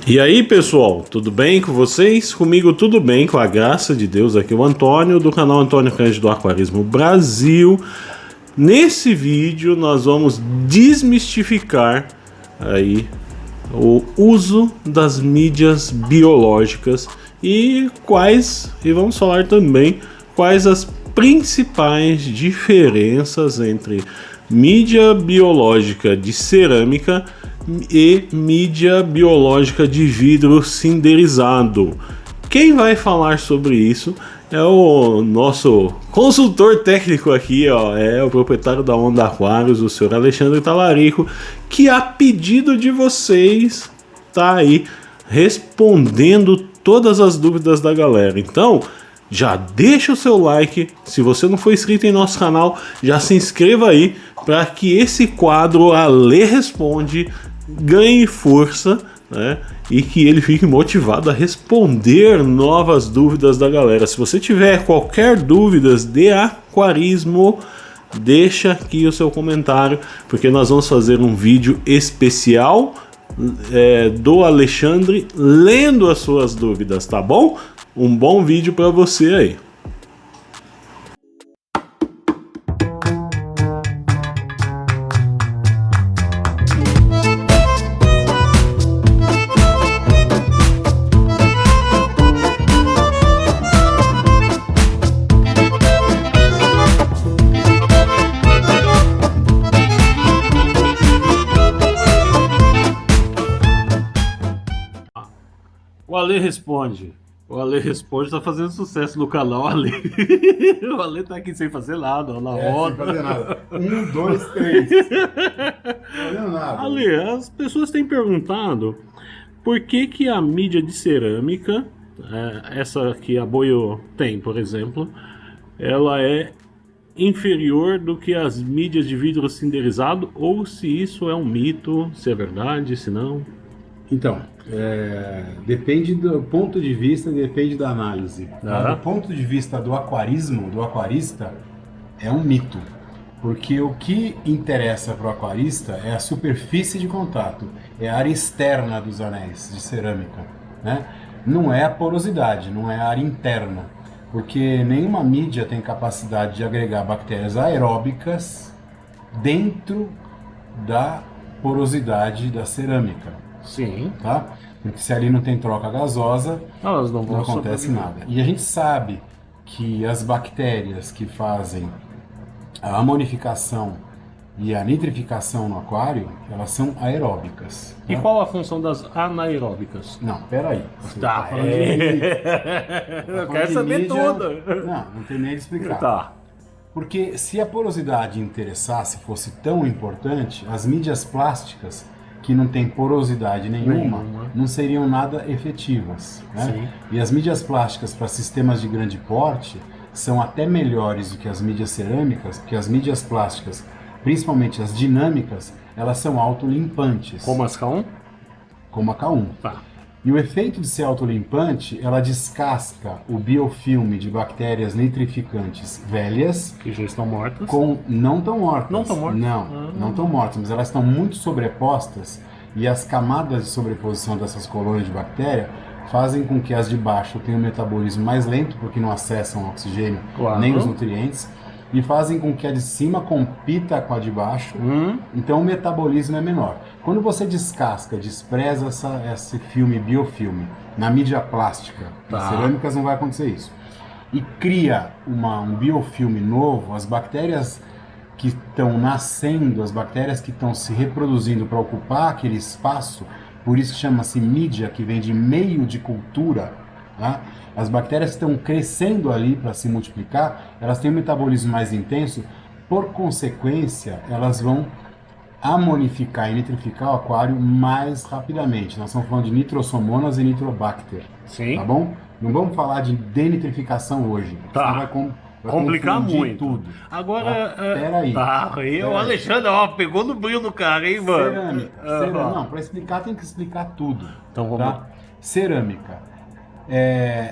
E aí, pessoal, tudo bem com vocês? Comigo tudo bem, com a graça de Deus. Aqui é o Antônio, do canal Antônio Cândido Aquarismo Brasil. Nesse vídeo nós vamos desmistificar aí o uso das mídias biológicas e vamos falar também quais as principais diferenças entre mídia biológica de cerâmica e mídia biológica de vidro cinderizado. Quem vai falar sobre isso é o nosso consultor técnico aqui, é o proprietário da Onda Aquários, o senhor Alexandre Talarico, que a pedido de vocês tá aí respondendo todas as dúvidas da galera. Então, já deixa o seu like, se você não for inscrito em nosso canal, já se inscreva aí para que esse quadro Ale Responde ganhe força, né? E que ele fique motivado a responder novas dúvidas da galera. Se você tiver qualquer dúvidas de aquarismo, deixa aqui o seu comentário, porque nós vamos fazer um vídeo especial do Alexandre lendo as suas dúvidas, tá bom? Um bom vídeo para você aí. O Ale Responde. O Ale Responde tá fazendo sucesso no canal Ale. O Ale tá aqui sem fazer nada, ó, na roda. Sem fazer nada. 1, 2, 3. Não fazendo nada. Ale, as pessoas têm perguntado por que a mídia de cerâmica, essa que a Boio tem, por exemplo, ela é inferior do que as mídias de vidro cinderizado, ou se isso é um mito, se é verdade, se não. Então, depende do ponto de vista, depende da análise. Do ponto de vista do aquarismo, do aquarista, é um mito. Porque o que interessa para o aquarista é a superfície de contato, é a área externa dos anéis de cerâmica, né? Não é a porosidade, não é a área interna. Porque nenhuma mídia tem capacidade de agregar bactérias aeróbicas dentro da porosidade da cerâmica. Sim. Tá? Porque se ali não tem troca gasosa, elas não acontece nada. E a gente sabe que as bactérias que fazem a amonificação e a nitrificação no aquário, elas são aeróbicas. E qual a função das anaeróbicas? Não, peraí. Tá. Eu quero saber tudo. Não terminei de explicar. Tá. Porque se a porosidade interessasse, fosse tão importante, as mídias plásticas que não tem porosidade nenhuma, não seriam nada efetivas, né? Sim. E as mídias plásticas para sistemas de grande porte são até melhores do que as mídias cerâmicas, porque as mídias plásticas, principalmente as dinâmicas, elas são autolimpantes. Como as K1? Como a K1. Tá. E o efeito de ser autolimpante, ela descasca o biofilme de bactérias nitrificantes velhas. Que já estão mortas. Não estão mortas. Não estão mortas? Não estão mortas, mas elas estão muito sobrepostas e as camadas de sobreposição dessas colônias de bactéria fazem com que as de baixo tenham um metabolismo mais lento, porque não acessam oxigênio nem os nutrientes, e fazem com que a de cima compita com a de baixo, então o metabolismo é menor. Quando você descasca, despreza esse biofilme na mídia plástica, nas cerâmicas não vai acontecer isso, e cria um biofilme novo, as bactérias que estão nascendo, as bactérias que estão se reproduzindo para ocupar aquele espaço, por isso chama-se mídia, que vem de meio de cultura, tá? As bactérias que estão crescendo ali para se multiplicar, elas têm um metabolismo mais intenso, por consequência, elas vão amonificar e nitrificar o aquário mais rapidamente. Nós estamos falando de nitrosomonas e nitrobacter. Sim. Tá bom? Não vamos falar de denitrificação hoje. Tá. Vai complicar muito. Tudo. Agora, peraí. Tá, o Alexandre, ó, pegou no brilho do cara, hein, mano? Cerâmica. Não, para explicar tem que explicar tudo. Então vamos lá. Cerâmica.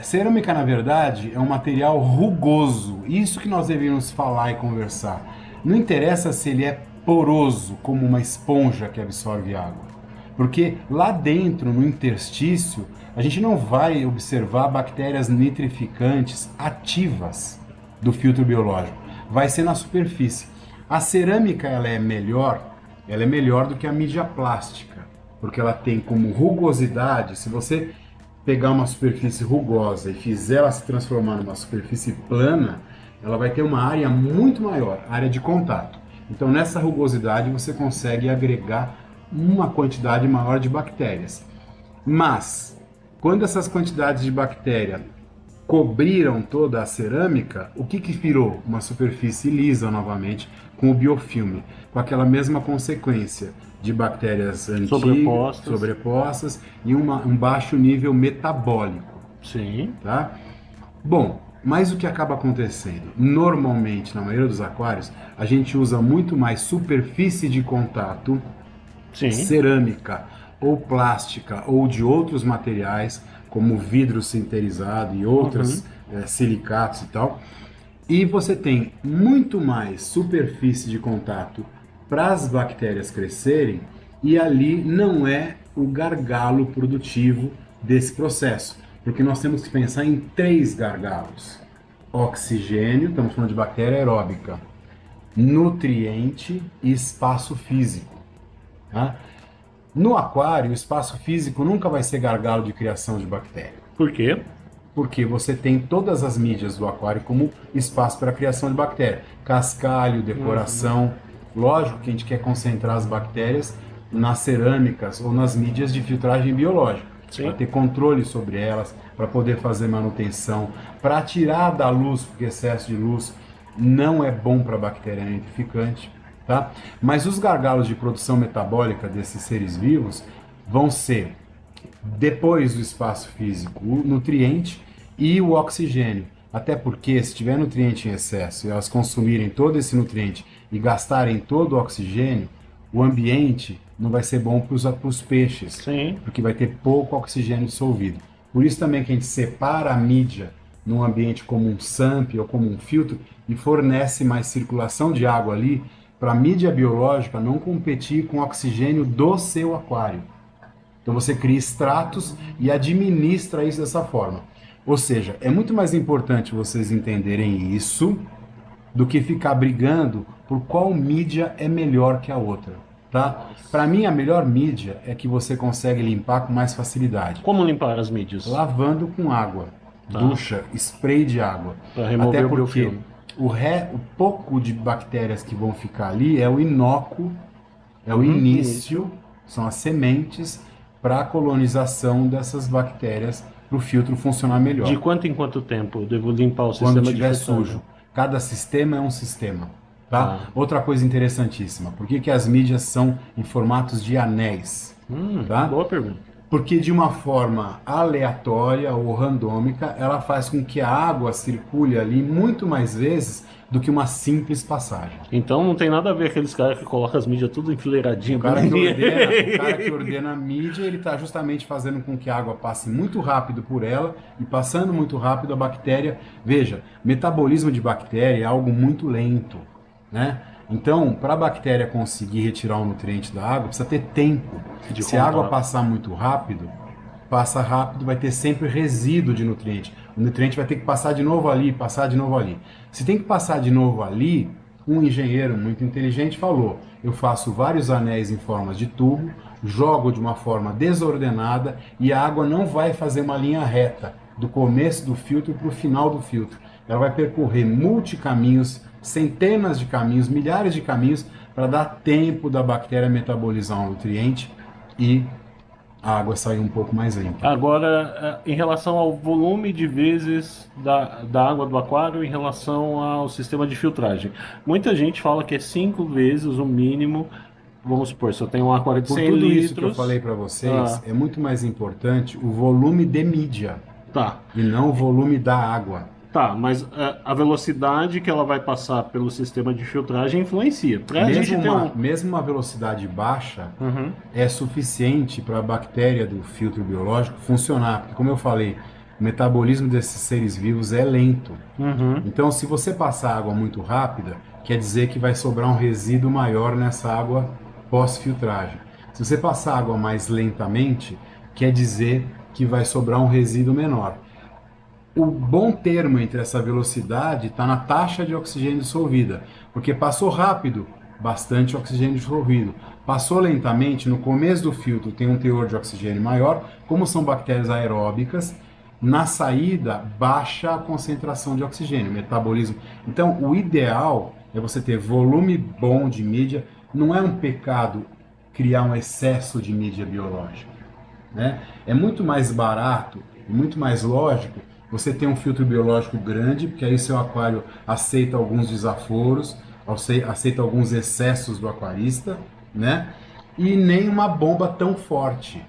Cerâmica, na verdade, é um material rugoso. Isso que nós deveríamos falar e conversar. Não interessa se ele é poroso, como uma esponja que absorve água. Porque lá dentro, no interstício, a gente não vai observar bactérias nitrificantes ativas do filtro biológico. Vai ser na superfície. A cerâmica ela é melhor do que a mídia plástica, porque ela tem como rugosidade, se você pegar uma superfície rugosa e fizer ela se transformar numa superfície plana, ela vai ter uma área muito maior, área de contato. Então nessa rugosidade você consegue agregar uma quantidade maior de bactérias. Mas, quando essas quantidades de bactéria cobriram toda a cerâmica, o que virou? Uma superfície lisa novamente, com o biofilme, com aquela mesma consequência de bactérias antigas, sobrepostas e um baixo nível metabólico. Sim. Tá? Bom, mas o que acaba acontecendo? Normalmente, na maioria dos aquários, a gente usa muito mais superfície de contato, Sim. cerâmica ou plástica ou de outros materiais, como vidro sinterizado e outros silicatos e tal. E você tem muito mais superfície de contato para as bactérias crescerem, e ali não é o gargalo produtivo desse processo, porque nós temos que pensar em 3 gargalos: oxigênio, estamos falando de bactéria aeróbica, nutriente e espaço físico. Tá? No aquário, o espaço físico nunca vai ser gargalo de criação de bactéria. Por quê? Porque você tem todas as mídias do aquário como espaço para a criação de bactéria. Cascalho, decoração. Lógico que a gente quer concentrar as bactérias nas cerâmicas ou nas mídias de filtragem biológica. Para ter controle sobre elas, para poder fazer manutenção, para tirar da luz, porque excesso de luz não é bom para a bactéria nitrificante. Tá? Mas os gargalos de produção metabólica desses seres vivos vão ser, depois do espaço físico, o nutriente e o oxigênio. Até porque, se tiver nutriente em excesso e elas consumirem todo esse nutriente e gastarem todo o oxigênio, o ambiente não vai ser bom para os peixes. Sim. Porque vai ter pouco oxigênio dissolvido. Por isso também que a gente separa a mídia num ambiente como um SAMP ou como um filtro e fornece mais circulação de água ali, para a mídia biológica não competir com o oxigênio do seu aquário. Então você cria estratos e administra isso dessa forma. Ou seja, é muito mais importante vocês entenderem isso do que ficar brigando por qual mídia é melhor que a outra. Tá? Para mim, a melhor mídia é que você consegue limpar com mais facilidade. Como limpar as mídias? Lavando com água, ducha, spray de água. Para remover Até o biofilme. o pouco de bactérias que vão ficar ali é o inócuo, é o início, são as sementes para a colonização dessas bactérias para o filtro funcionar melhor. De quanto em quanto tempo eu devo limpar o sistema Quando de estiver filtragem? sujo. Cada sistema é um sistema. Tá? Outra coisa interessantíssima, por que as mídias são em formatos de anéis? Tá? Boa pergunta. Porque de uma forma aleatória ou randômica, ela faz com que a água circule ali muito mais vezes do que uma simples passagem. Então não tem nada a ver aqueles caras que colocam as mídias tudo enfileiradinho. O cara que ordena a mídia, ele está justamente fazendo com que a água passe muito rápido por ela, e passando muito rápido a bactéria... Veja, metabolismo de bactéria é algo muito lento, né? Então, para a bactéria conseguir retirar o nutriente da água, precisa ter tempo. Se a água passar muito rápido, passa rápido, vai ter sempre resíduo de nutriente. O nutriente vai ter que passar de novo ali, passar de novo ali. Se tem que passar de novo ali, um engenheiro muito inteligente falou: eu faço vários anéis em formas de tubo, jogo de uma forma desordenada e a água não vai fazer uma linha reta do começo do filtro para o final do filtro. Ela vai percorrer multicaminhos, centenas de caminhos, milhares de caminhos, para dar tempo da bactéria metabolizar um nutriente e a água sair um pouco mais limpa. Agora, em relação ao volume de vezes da água do aquário em relação ao sistema de filtragem. Muita gente fala que é 5 vezes o mínimo. Vamos supor, se eu tenho um aquário de Por 100 tudo litros... isso que eu falei para vocês, é muito mais importante o volume de mídia e não o volume da água. Tá, mas a velocidade que ela vai passar pelo sistema de filtragem influencia. Mesmo uma velocidade baixa é suficiente para a bactéria do filtro biológico funcionar. Porque, como eu falei, o metabolismo desses seres vivos é lento. Então, se você passar água muito rápida, quer dizer que vai sobrar um resíduo maior nessa água pós-filtragem. Se você passar água mais lentamente, quer dizer que vai sobrar um resíduo menor. O bom termo entre essa velocidade está na taxa de oxigênio dissolvida, porque passou rápido, bastante oxigênio dissolvido. Passou lentamente, no começo do filtro tem um teor de oxigênio maior, como são bactérias aeróbicas, na saída baixa a concentração de oxigênio, metabolismo. Então, o ideal é você ter volume bom de mídia. Não é um pecado criar um excesso de mídia biológica, né? É muito mais barato e muito mais lógico você ter um filtro biológico grande, porque aí seu aquário aceita alguns desaforos, aceita alguns excessos do aquarista, né? E nem uma bomba tão forte.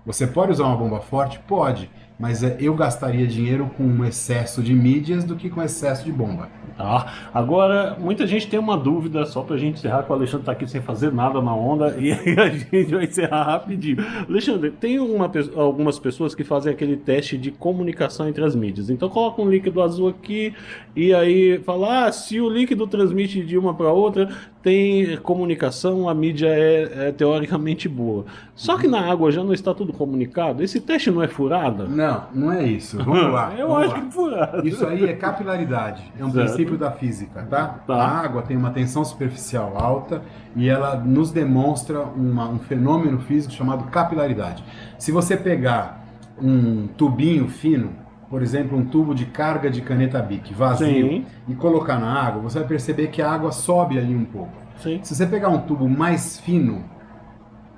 Você pode usar uma bomba forte? Pode, mas eu gastaria dinheiro com um excesso de mídias do que com excesso de bomba. Tá. Agora, muita gente tem uma dúvida, só pra gente encerrar, que o Alexandre tá aqui sem fazer nada na onda, e aí a gente vai encerrar rapidinho. Alexandre, tem algumas pessoas que fazem aquele teste de comunicação entre as mídias. Então coloca um líquido azul aqui, e aí fala, se o líquido transmite de uma para outra, tem comunicação, a mídia é teoricamente boa. Só que na água já não está tudo comunicado? Esse teste não é furada? Não, não é isso. Vamos lá. Eu acho que é furada. Isso aí é capilaridade, é um princípio da física, tá? A água tem uma tensão superficial alta e ela nos demonstra um fenômeno físico chamado capilaridade. Se você pegar um tubinho fino, por exemplo, um tubo de carga de caneta Bic vazio, sim, e colocar na água, você vai perceber que a água sobe ali um pouco. Sim. Se você pegar um tubo mais fino,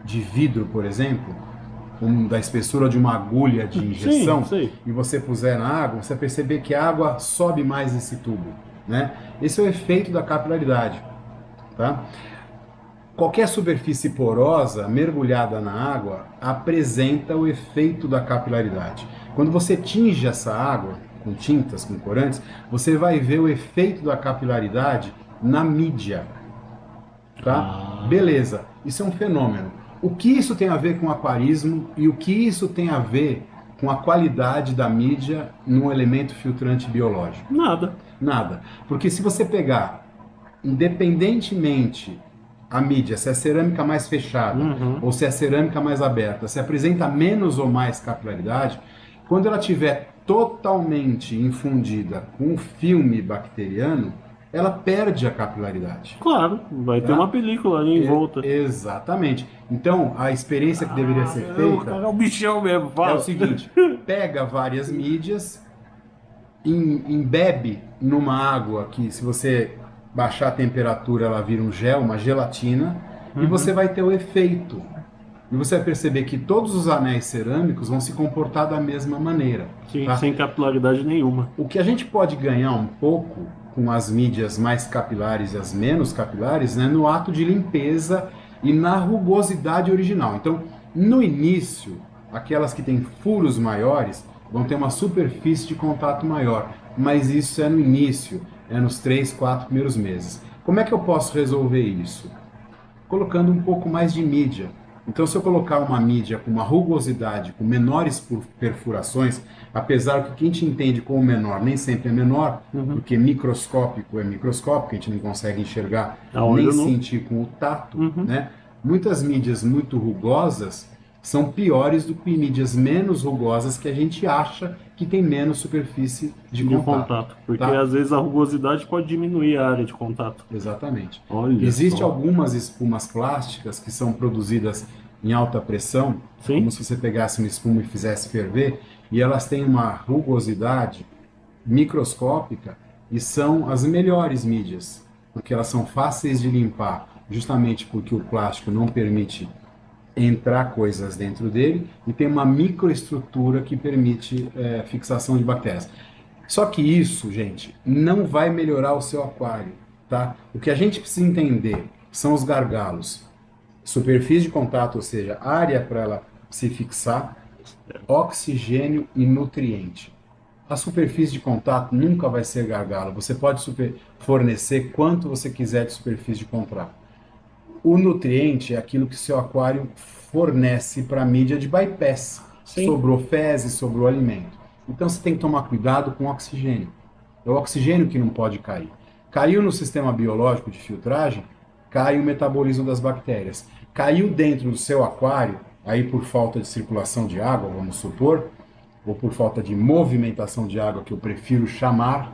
de vidro, por exemplo, da espessura de uma agulha de injeção, sim, e você puser na água, você vai perceber que a água sobe mais nesse tubo, né? Esse é o efeito da capilaridade, tá? Qualquer superfície porosa mergulhada na água apresenta o efeito da capilaridade. Quando você tinge essa água com tintas, com corantes, você vai ver o efeito da capilaridade na mídia, tá? Beleza, isso é um fenômeno. O que isso tem a ver com aquarismo e o que isso tem a ver com a qualidade da mídia num elemento filtrante biológico? Nada. Nada. Porque se você pegar, independentemente a mídia, se é cerâmica mais fechada, ou se é cerâmica mais aberta, se apresenta menos ou mais capilaridade, quando ela estiver totalmente infundida com o filme bacteriano, ela perde a capilaridade. Claro, vai ter uma película ali em volta. Exatamente. Então, a experiência que deveria ser feita... É o bichão mesmo, fala. É o seguinte, pega várias mídias, embebe numa água que, se você baixar a temperatura, ela vira um gel, uma gelatina, e você vai ter o efeito. E você vai perceber que todos os anéis cerâmicos vão se comportar da mesma maneira. Sim, tá? Sem capilaridade nenhuma. O que a gente pode ganhar um pouco com as mídias mais capilares e as menos capilares, né, no ato de limpeza e na rugosidade original. Então, no início, aquelas que têm furos maiores vão ter uma superfície de contato maior, mas isso é no início, é nos 3, 4 primeiros meses. Como é que eu posso resolver isso? Colocando um pouco mais de mídia. Então, se eu colocar uma mídia com uma rugosidade, com menores perfurações, apesar que quem te entende como menor nem sempre é menor, porque microscópico é microscópico, a gente não consegue enxergar nem sentir com o tato, né? Muitas mídias muito rugosas são piores do que mídias menos rugosas que a gente acha que tem menos superfície de contato. Porque às vezes a rugosidade pode diminuir a área de contato. Exatamente. Existem algumas espumas plásticas que são produzidas em alta pressão, sim, como se você pegasse uma espuma e fizesse ferver, e elas têm uma rugosidade microscópica e são as melhores mídias, porque elas são fáceis de limpar, justamente porque o plástico não permite entrar coisas dentro dele e tem uma microestrutura que permite fixação de bactérias. Só que isso, gente, não vai melhorar o seu aquário, tá? O que a gente precisa entender são os gargalos. Superfície de contato, ou seja, área para ela se fixar, oxigênio e nutriente. A superfície de contato nunca vai ser gargalo. Você pode fornecer quanto você quiser de superfície de contato. O nutriente é aquilo que seu aquário fornece para a mídia de bypass. Sim. Sobrou fezes, sobrou alimento. Então você tem que tomar cuidado com o oxigênio. É o oxigênio que não pode cair. Caiu no sistema biológico de filtragem, cai o metabolismo das bactérias. caiu dentro do seu aquário, aí por falta de circulação de água, vamos supor, ou por falta de movimentação de água, que eu prefiro chamar,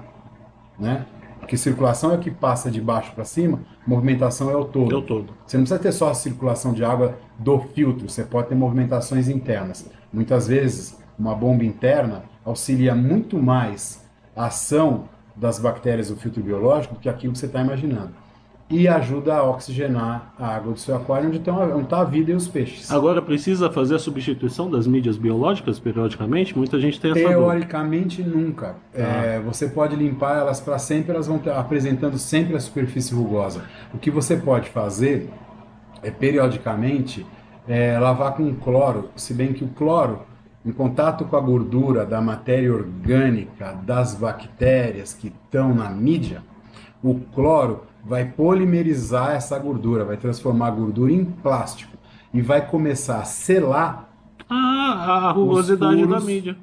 né? Porque circulação é o que passa de baixo para cima, movimentação é o todo. É o todo. Você não precisa ter só a circulação de água do filtro, você pode ter movimentações internas. Muitas vezes, uma bomba interna auxilia muito mais a ação das bactérias do filtro biológico do que aquilo que você está imaginando. E ajuda a oxigenar a água do seu aquário, onde está a vida e os peixes. Agora, precisa fazer a substituição das mídias biológicas periodicamente? Muita gente tem essa dúvida. Teoricamente, nunca. Você pode limpar elas para sempre, elas vão apresentando sempre a superfície rugosa. O que você pode fazer é, periodicamente, lavar com cloro, se bem que o cloro, em contato com a gordura da matéria orgânica das bactérias que estão na mídia, o cloro vai polimerizar essa gordura, vai transformar a gordura em plástico e vai começar a selar a rugosidade da furos mídia.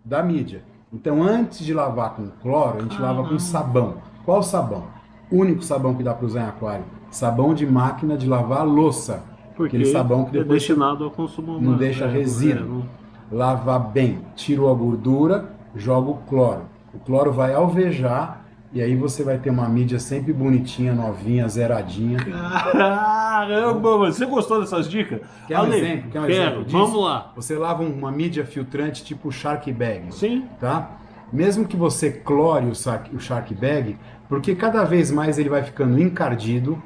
da mídia. Então, antes de lavar com cloro, a gente lava com sabão. Qual sabão? O único sabão que dá para usar em aquário. Sabão de máquina de lavar louça. Porque aquele sabão que é depois destinado ao consumo humano. não deixa resíduo. Lava bem, tirou a gordura, joga o cloro. O cloro vai alvejar e aí você vai ter uma mídia sempre bonitinha, novinha, zeradinha. Caramba, você gostou dessas dicas? Quer um exemplo? Quer um exemplo disso? Vamos lá. Você lava uma mídia filtrante tipo Shark Bag. Sim. Tá? Mesmo que você clore o Shark Bag, porque cada vez mais ele vai ficando encardido,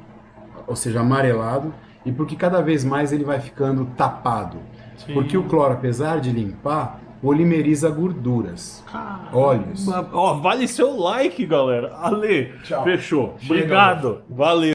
ou seja, amarelado, e porque cada vez mais ele vai ficando tapado. Sim. Porque o cloro, apesar de limpar, polimeriza gorduras, óleos. Ó, vale seu like, galera. Ale, Tchau. fechou. Chega, Obrigado. Valeu.